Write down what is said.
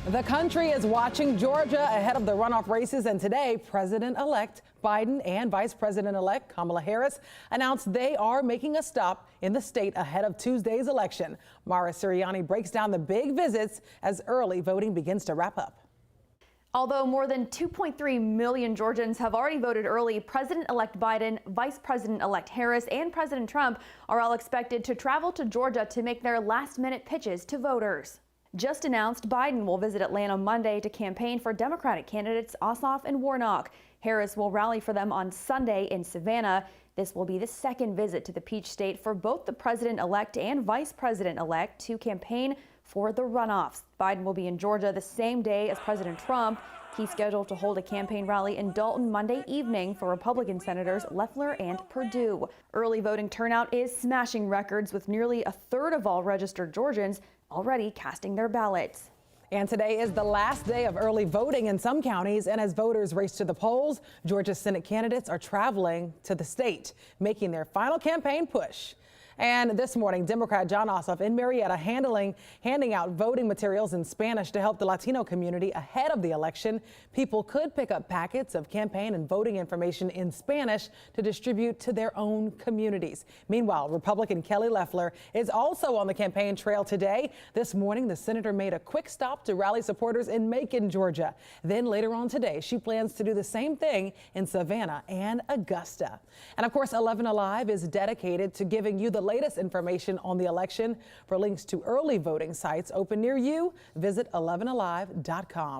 The country is watching Georgia ahead of the runoff races, and today President-elect Biden and Vice President-elect Kamala Harris announced they are making a stop in the state ahead of Tuesday's election. Mara Sirianni breaks down the big visits as early voting begins to wrap up. Although more than 2.3 million Georgians have already voted early, President-elect Biden, Vice President-elect Harris, and President Trump are all expected to travel to Georgia to make their last-minute pitches to voters. Just announced, Biden will visit Atlanta Monday to campaign for Democratic candidates Ossoff and Warnock. Harris will rally for them on Sunday in Savannah. This will be the second visit to the Peach State for both the president-elect and vice president-elect to campaign for the runoffs. Biden will be in Georgia the same day as President Trump. He's scheduled to hold a campaign rally in Dalton Monday evening for Republican Senators Loeffler and Perdue. Early voting turnout is smashing records, with nearly a third of all registered Georgians already casting their ballots. And today is the last day of early voting in some counties, and as voters race to the polls, Georgia's Senate candidates are traveling to the state, making their final campaign push. And this morning, Democrat John Ossoff in Marietta handing out voting materials in Spanish to help the Latino community ahead of the election. People could pick up packets of campaign and voting information in Spanish to distribute to their own communities. Meanwhile, Republican Kelly Loeffler is also on the campaign trail today. This morning, the senator made a quick stop to rally supporters in Macon, Georgia. Then later on today, she plans to do the same thing in Savannah and Augusta. And of course, 11 Alive is dedicated to giving you the latest information on the election. For links to early voting sites open near you, visit 11alive.com.